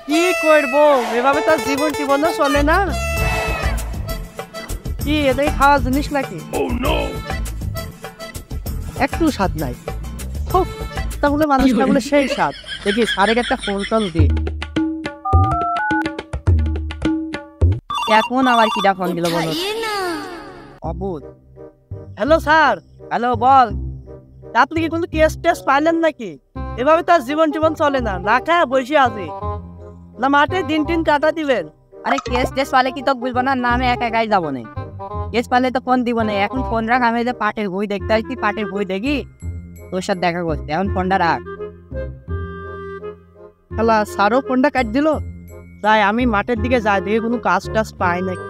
কি করবো, এভাবে তার জীবন জীবনও চলে না। কি এটাই খাওয়া জিনিস নাকি? একটু স্বাদ নাই। তাহলে মানুষ তাহলে সেই স্বাদ। দেখি স্যারের একটা ফোন কল দি। এখন আবার কিটা ফোন দিল বলো? অবুধ। Hello sir. হ্যালো বল। আপনি কি কোনো কেস টেস পাইলেন নাকি? এভাবে তার জীবন জীবন চলে না, না খায় বসে আছে। না মাঠে দিন টিন কাটা দিবেন? আরে কেস টেস পালে কি তো বুঝবো না, আমি একা একাই যাবো না। কেস পালে তো ফোন দিব না। এখন ফোন রাখ, আমি যে পাটের বই দেখতে আসছি, পাটের বই দেখি তোর সাথে দেখা করতে। এখন ফোনটা রাখ। শালা স্যারও ফোনটা কাট দিল। তাই আমি মাঠের দিকে যাই, দেখি কোনো কাজ টাজ পাই নাকি।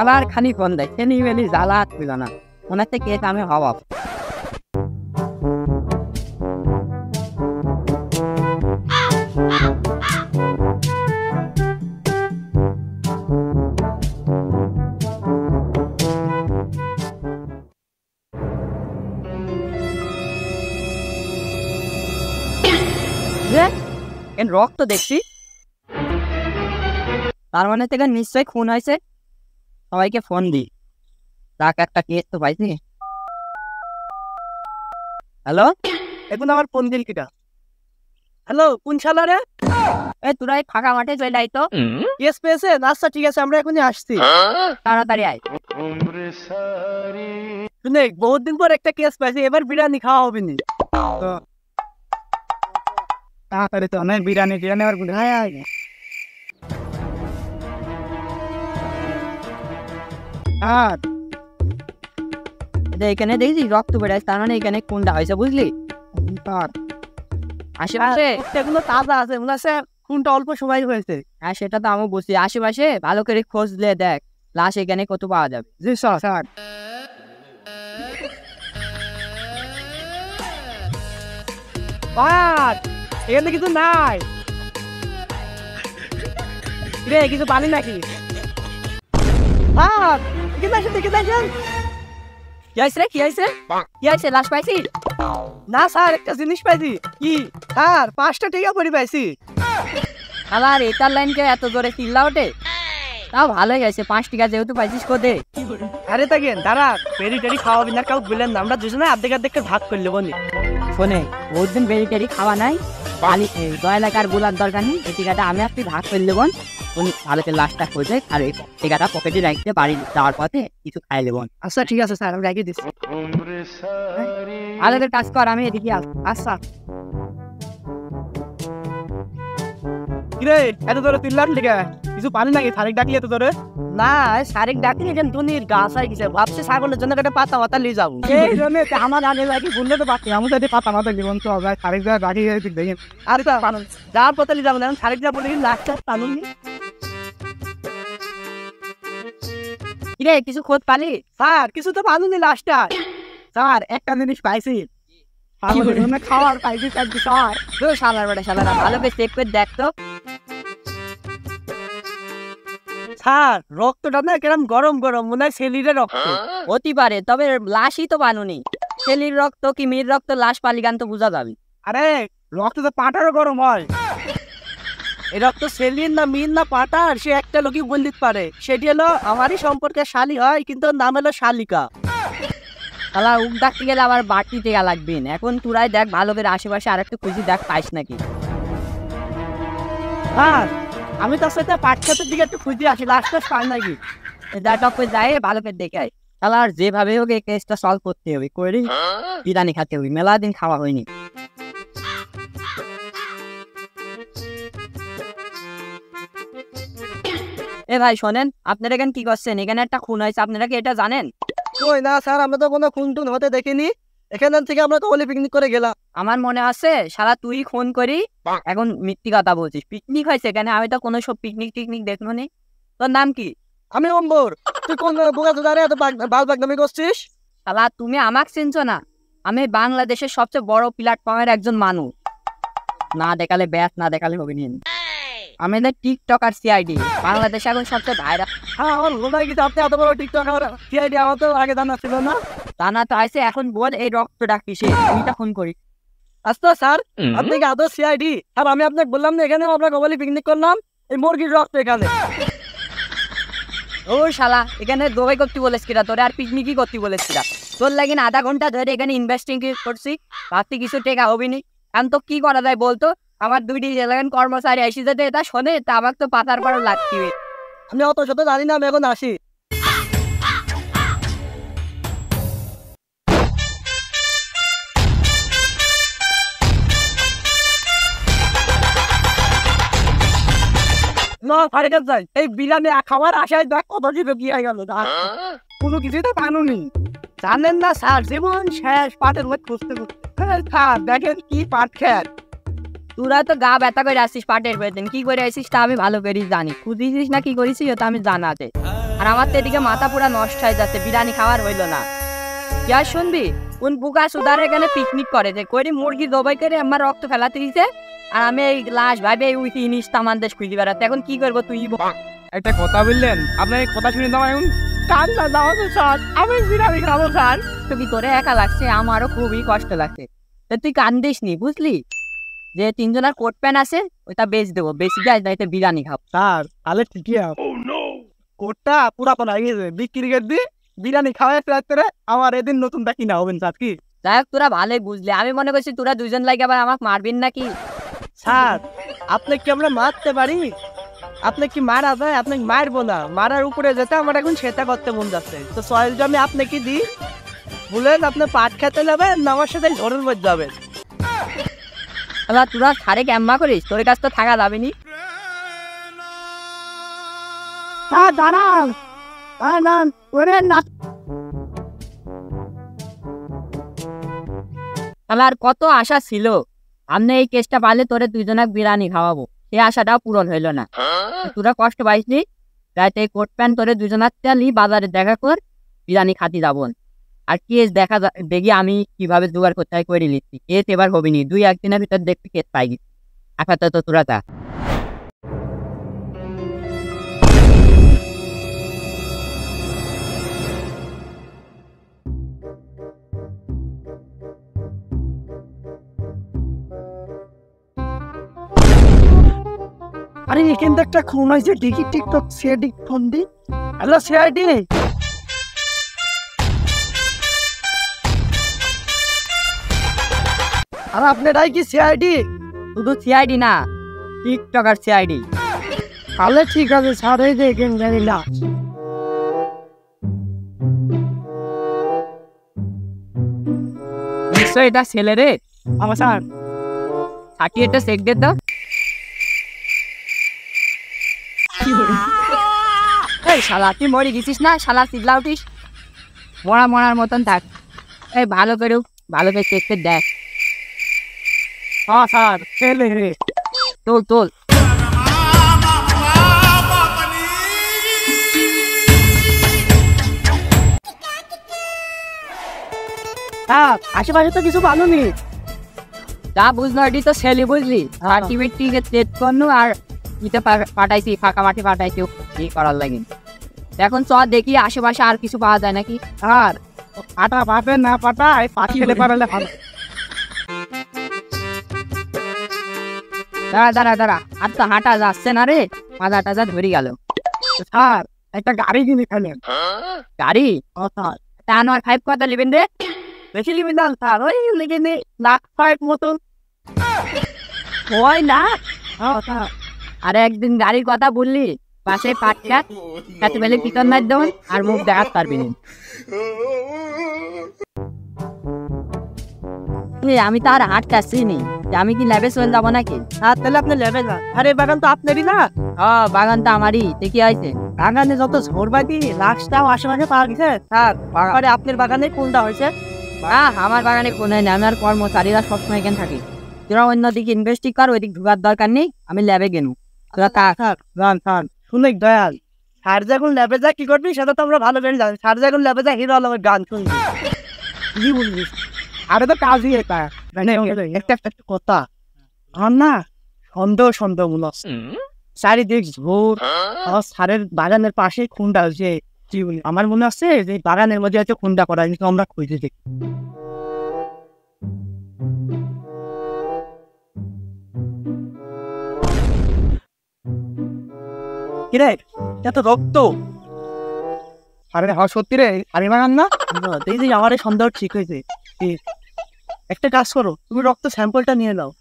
আবার খালি ফোন দেয়, খেলি মেলি জ্বালা তুই জানা মনে হচ্ছে কেস আমি হওয়া। রক্ত দেখছি, তার মানে থেকে নিশ্চয়ই খুন হয়েছে। সবাইকে ফোন দি, তাকে একটা কেস তো পাইছি। হ্যালো, এখন আমার ফোন দিল কিটা? হ্যালো, কোন শালা রে? এই তোরা এই ফাঁকা মাঠে চলে আয় তো। কেস পেয়েছেন? আচ্ছা ঠিক আছে, আমরা এখনই আসছি। তাড়াতাড়ি আয়। শুনে বহুত দিন পর একটা কেস পাইছি, এবার বিরিয়ানি খাওয়া হবে নি। তাড়াতাড়ি তো অনেক বিরিয়ানি টিরিয়ানি আর এখানে দেখছি রক্ত বেড়াচ্ছে, তার মানে এখানে কোনটা হয়েছে বুঝলি? আশেপাশে এগুলো তাজা আছে, মনে আছে কোনটা অল্প সময় হয়েছে। হ্যাঁ সেটা তো আমি বুঝছি। আশেপাশে ভালো করে খোঁজলে দেখ লাশ এখানে কত পাওয়া যাবে। জি স্যার। এখানে কিছু নাই রে, কিছু পানি নাকি? কি হয়েছে? কি হয়েছে? কি হয়েছে? লাশ পাইছি না স্যার, একটা জিনিস পাইছি। কি স্যার? 5টা টাকা পরি পাইছি। আবার এটার লাইনকে এত জোরে চিল্লা ওঠে, তাও ভালোই গেছে। 5 টাকা যেহেতু পাইছিস কোদে। আরে থাকেন দাঁড়া, পেরি টেরি খাওয়াবি না, কাউ বললেন না, আমরা দুজনে অর্ধেক ভাগ করলে বনি। শোনে, বহুত দিন বেরি টেরি খাওয়া নাই, খালি দয়া লাগার গোলার দরকার নেই। এই টিকাটা আমি আপনি ভাগ করলে বোন, উনি ভালোকে লাশটা খোঁজে আর এই টিকাটা পকেটে রাখতে বাড়ি যাওয়ার পথে কিছু খাই লেবন। আচ্ছা ঠিক আছে স্যার, আমি রেখে দিচ্ছি। আলাদের কাজ কর, আমি এদিকে আস। আচ্ছা কিরে, এত ধরে তিল্লার লিখে কিছু পানি নাকি? শারিক ডাকলি এত ধরে? না শারিক ডাকলি যেন দুনির গাছ হয়ে গেছে, ভাবছি ছাগলের জন্য একটা পাতা মাতা নিয়ে যাবো। এই জন্য আমার আগে লাগি বললে তো পাচ্ছি, আমি তো পাতা মাতা জীবন তো হবে। শারিক যা ডাকি দেখেন। আচ্ছা যাওয়ার পথে নিয়ে যাবো না, শারিক যা বলে লাস্টটা পানুন নি। কিরে কিছু খোঁজ পালি? স্যার কিছু তো পানুনি লাস্টটা। স্যার একটা জিনিস পাইছি, খাওয়ার পাইছি স্যার। শালার বেটা শালারা, ভালো করে চেক করে দেখ তো। স্যার রক্তটা না কেরম গরম গরম, মনে হয় ছেলির রক্ত হতে পারে, তবে লাশই তো বানুনি। ছেলির রক্ত কি মেয়ের রক্ত, লাশ পালি গান তো বোঝা যাবে। আরে রক্ত তো পাটারও গরম হয়। এই রক্ত ছেলির না মির না পাটার, সে একটা লোকই বলতে পারে। সেটি হলো আমারই সম্পর্কে শালি হয়, কিন্তু নাম হলো শালিকা। তাহলে উক ডাকতে গেলে আবার বাড়তি টেকা লাগবে। এখন তুরাই দেখ ভালো করে আশেপাশে আর একটু খুঁজি দেখ পাইস নাকি। হ্যাঁ আমি তার সাথে পাটখাতের দিকে একটু খুঁজে আসি, লাস্টটা পাই নাকি। টপে যায় ভালো করে দেখে আয়। তাহলে আর যেভাবে হোক এই কেসটা সলভ করতে হবে, করে বিরিয়ানি খাতে হবে, মেলা দিন খাওয়া হয়নি। এ ভাই শোনেন, আপনারা এখানে কি করছেন? এখানে একটা খুন হয়েছে, আপনারা কি এটা জানেন? ওই না স্যার, আমরা তো কোনো খুন টুন হতে দেখিনি। এখান থেকে আমরা তো ওলি পিকনিক করে গেলাম। আমার মনে আছে সারা তুই ফোন করি এখন মিথ্যি কথা বলছিস। পিকনিক হয়েছে এখানে, আমি তো কোনো সব পিকনিক টিকনিক দেখলো নি। তোর নাম কি? আমি অম্বর। তুই কোন বোকা চোদারে এত বাল বাগদামি করছিস? শালা তুমি আমাকে চিনছো না? আমি বাংলাদেশের সবচেয়ে বড় প্ল্যাটফর্মের একজন মানুষ। না দেখালে ব্যাস, না দেখালে হবে নি। আমি টিকটক আর সিআইডি, বাংলাদেশে এখন সবচেয়ে ভাইরাল। হ্যাঁ আমার বোঝাই গেছে, আপনি এত বড় টিকটক আর সিআইডি, আমার তো আগে জানা ছিল না। জানা তো আছে। এখন বল এই রক্তটা কিসে, তুইটা ফোন করি। আচ্ছা স্যার, আপনি কি আদৌ সিআইডি? আর আমি আপনাকে বললাম না এখানে আমরা কবলি পিকনিক করলাম, এই মুরগির রক্ত এখানে। ও শালা, এখানে দোবাই করতে বলেছ কিরা তোরে, আর পিকনিকই করতে বলেছ কিরা? তোর লাগিন আধা ঘন্টা ধরে এখানে ইনভেস্টিং করছি, ভাবছি কিছু টেকা হবি নি। এখন তো কি করা যায় বলতো? আমার দুইটি এলাকান কর্মচারী এসে যদি এটা শোনে তা আমাকে তো পাতার পর লাগবে। আমি অত শত জানি না, আমি এখন আসি। না ফারিকাত যাই, এই বিরিয়ানি খাবার আশায় দেখ কত জিভে কি হয়ে গেল, কোনো কিছুই তো কানুনি। জানেন না স্যার, জীবন শেষ পাটের মধ্যে খুঁজতে খুঁজতে। স্যার দেখেন কি পাট খেত। তোরা তো গা ব্যথা করে আসিস পাটের বেতন, কি করে আসিস তা আমি ভালো করেই জানি। খুঁজিস না কি করেছিস ওটা আমি জানাতে। আর আমার তো এদিকে মাথা পুরা নষ্ট হয়ে যাচ্ছে, বিরিয়ানি খাওয়ার হইলো না। কি আর শুনবি, কোন বুকা সুদার এখানে পিকনিক করে যে করি মুরগি জবাই করে আমার রক্ত ফেলাতে দিছে, আর আমি এই লাশ ভাবে ওই জিনিস তামান দেশ খুঁজে বেড়াতে। এখন কি করবো তুই? একটা কথা বললেন, আপনার এই কথা শুনে দাও এখন কান্না দাও তো স্যার, আমি বিরিয়ানি খাবো স্যার। তুই তোরে একা লাগছে, আমারও খুবই কষ্ট লাগছে। তা তুই কান্দিস নি, বুঝলি? যে তিনজনের কোট প্যান্ট আছে ওইটা বেচ দেবো, বেশি যায় না বিরিয়ানি খাবো। স্যার তাহলে ঠিকই আছে, কোটটা পুরাতন হয়ে গেছে, বিক্রি করে দি বিরিয়ানি খাওয়াই রাত্রে আমার এদিন নতুনটা কিনা হবেন স্যার। কি যাই হোক, তোরা ভালোই বুঝলি, আমি মনে করছি তোরা দুজন লাগে আবার আমাকে মারবিন নাকি। স্যার আপনি কি আমরা মারতে পারি? আপনি কি মারা যায়? আপনি মারবো না, মারার উপরে যেতে আমার এখন সেটা করতে মন যাচ্ছে। তো সয়েল জমি আপনি কি দিই বলেন, আপনি পাট খেতে যাবেন না আমার সাথে ঝড়ের মধ্যে যাবেন? এবার তোরা সারে ক্যাম্পা করিস, তোর কাছ তো থাকা যাবে নি। দাঁড়ান দাঁড়ান ওরে না। তাহলে আর কত আশা ছিল, আমি এই কেসটা পারলে তোরে দুজনে বিরিয়ানি খাওয়াবো, সেই আশাটাও পূরণ হইলো না। তোরা কষ্ট পাইসনি, রাতে এই কোট প্যান্ট তোরে দুজনার তেলি বাজারে দেখা কর, বিরিয়ানি খাতি যাবো। আর কেস দেখা দেখি আমি কিভাবে জোগাড় করতে হয় করে নিচ্ছি। কেস এবার হবি নি, 2-1 দিনের ভিতর দেখতে কেস পাই গেছি। আপাতত তোরা তা আরে এখান একটা খুন হয়েছে, দেখি টিকটক সিআইডি ফোন দি। Hello CID. আর আপনারাই কি সিআইডি? শুধু সিআইডি না, টিকটকার সিআইডি। তাহলে ঠিক আছে স্যার, এই যে এখানে জানি না। নিশ্চয় এটা ছেলে রে। আমার স্যার সার্টিফিকেটটা চেক দে তো। এই শালা তুই মরে গেছিস না, শালা চিল্লা উঠিস, মরার মতন থাক। এই ভালো করে চেক করে দেখ। হ্যাঁ স্যার ছেলে রে। তোল হ্যাঁ, আশেপাশে তো কিছু ভালো নেই। যা বুঝলো এটি তো ছেলে, বুঝলি? সার্টিফিকেট চেক করলো আর ইতে পাঠাইছি, ফাঁকা মাঠে পাঠাইছি, কি করার লাগে। এখন চ দেখি আশেপাশে আর কিছু পাওয়া যায় নাকি। আর পাটা পাবে না পাটায় পাখি ফেলে পারলে ভালো। দাঁড়া, আর তো হাঁটা যাচ্ছে না রে, মাজা টাজা ধরে গেল। স্যার একটা গাড়ি কিনে ফেলেন। গাড়ি? ও স্যার তা নয় 5 কত নেবেন রে? বেশি লিখে দেন স্যার, ওই লিখে নি লাখ 5 মতন। ওই না, স্যার আর একদিন গাড়ির কথা বললি, পাশে পাটকাট খাতে পেলে পিতন মার দেবেন আর মুখ দেখাতে পারবি না। আমি তো আর হাঁটতেছি নি, আমি কি ল্যাবে চলে যাবো নাকি? আর তাহলে আপনি লেবে যান। আরে বাগান তো আপনারই না? বাগান তো আমারই, দেখি আছে বাগানে যত ঝোরবাদি লাশটাও আশেপাশে পাওয়া গেছে স্যার। আরে আপনার বাগানে কোনটা হয়েছে? আমার বাগানে কোনো নেই, আমি আর কর্মচারীরা সবসময় এখানে থাকি। তোরা অন্যদিকে ইনভেস্টিং কর, ওইদিক ঢুকার দরকার নেই, আমি ল্যাবে গেলু। তোরা স্যার গান স্যার শুনে দয়াল, স্যার যখন ল্যাবে যা কি করবি সেটা তো আমরা ভালো করে জানি। স্যার যখন ল্যাবে যা হিরো আলমের গান শুনবি, কি বলবি? আরে তো কাজই এটা, মানে একটা কথা আমার না সন্দেহ মনে হচ্ছে। চারিদিক ঝোর, আমার স্যারের বাগানের পাশে খুনটা হয়েছে। আমার মনে হচ্ছে যে বাগানের মধ্যে হয়তো খুনটা করা, কিন্তু আমরা খুঁজে দেখি। কিরে এত রক্ত? আরে হ্যাঁ সত্যি রে, আরে বাগান না এই যে আমার সন্দেহ ঠিক হয়েছে। একটা কাজ করো, তুমি রক্ত স্যাম্পলটা নিয়ে নাও।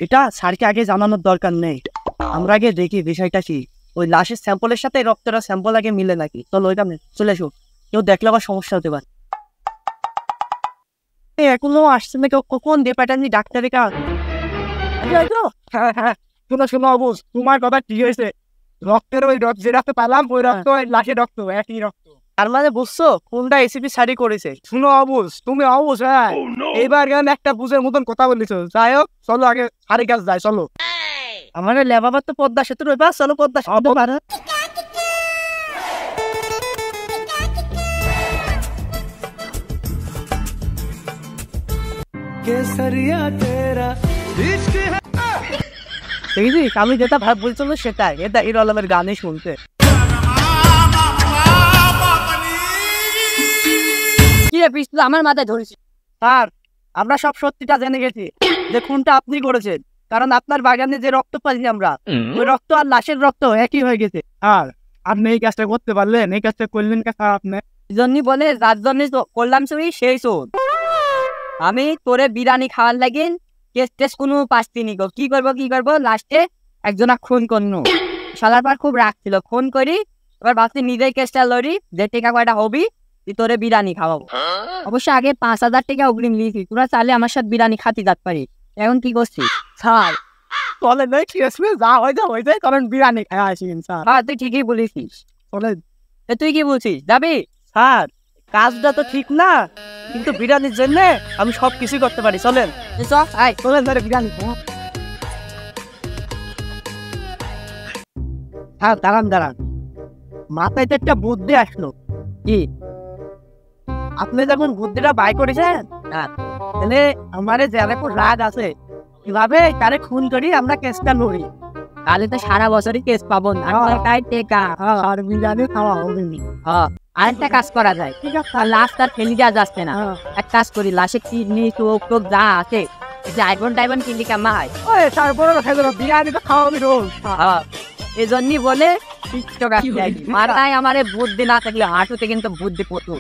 এটা স্যারকে আগে জানানোর দরকার নেই, আমরা আগে দেখি বিষয়টা কি। ওই লাশের স্যাম্পলের সাথে রক্তটা স্যাম্পল আগে মিলে নাকি। চলো ওইখানে চলে এসো, কেউ দেখলে আবার সমস্যা হতে পারে। এখনো আসছে না কেউ, কখন ডিপার্টমেন্ট ডাক্তারের কাজ? হ্যাঁ হ্যাঁ, শোনো শোনো অবুজ, তোমার কথা ঠিক হয়েছে। রক্তের ওই রক্ত যে রক্ত পেলাম ওই রক্ত ওই লাশের রক্ত একই রক্ত। তার মানে বুঝছো কোনটা এসিপি সারি করেছে? শুনো অবুজ, তুমি অবুজ, হ্যাঁ এইবার কেন একটা বুঝের মতন কথা বলেছো। যাই হোক চলো আগে সারি কাজ যাই, চলো। আমার লেবাবার তো পদ্মা সেতুর ওই পাশ, চলো পদ্মা সেতু পারে। দেখেছিস আমি যেটা ভাব বলছিল সেটাই, এটা হিরো আলমের গানে শুনতে। কি রে পিস্তল আমার মাথায় ধরেছি? স্যার আমরা সব সত্যিটা জেনে গেছি যে খুনটা আপনি করেছেন, কারণ আপনার বাগানে যে রক্ত পাইছি আমরা, ওই রক্ত আর লাশের রক্ত একই হয়ে গেছে। আর আপনি এই কাজটা করতে পারলেন, এই কাজটা করলেন কে স্যার? আপনি জন্যই বলে যার জন্য করলাম সেই শোন। আমি তোরে বিরিয়ানি খাওয়ার লাগিন কেস টেস কোনো পাসতিনি গো। কি করবো লাস্টে একজনা খুন করনু। সালার পর খুব রাগ ছিল, খুন করি এবার ভাবছি নিজেই কেসটা লড়ি, যে টেকা কয়টা হবি তোরে বিরিয়ানি খাওয়াবো। অবশ্য আগে 5,000 টাকা অগ্রিম লিখি, তোরা চাইলে আমার সাথে বিরিয়ানি খাতি যাত পারি। এখন কি করছিস? স্যার চলে নয় কি আসবে, যা হয়ে যায় কারণ বিরিয়ানি খাওয়া আসবেন স্যার। হ্যাঁ তুই ঠিকই বলেছিস, চলে। তুই কি বলছিস যাবি? স্যার কাজটা তো ঠিক না, কিন্তু বিরিয়ানির জন্য আমি সব কিছুই করতে পারি। চলেন চলেন ধরে বিরিয়ানি। হ্যাঁ দাঁড়ান, মাথায় তো একটা বুদ্ধি আসলো। কি? আপনি যখন বুদ্ধিটা বাই করেছেন তাহলে আমারে যারা খুব রাগ আছে কিভাবে তারে খুন করি আমরা কেসটা লড়ি, তাহলে তো সারা বছরই কেস পাবো না। তাই টেকা আর বিরিয়ানি খাওয়া হবে না। আরেকটা কাজ করা যায়, ঠিক আছে লাশ তার ফেলি দেওয়া যাচ্ছে না। এক কাজ করি, লাশে কিডনি চোখ টোক যা আছে ডায়মন্ড কিনলি কেমন হয়? ওই তারপরে বিরিয়ানি তো খাওয়া হবে রোজ। এই জন্যই বলে মাথায় আমার বুদ্ধি না থাকলে হাঁটুতে কিন্তু বুদ্ধি প্রচুর।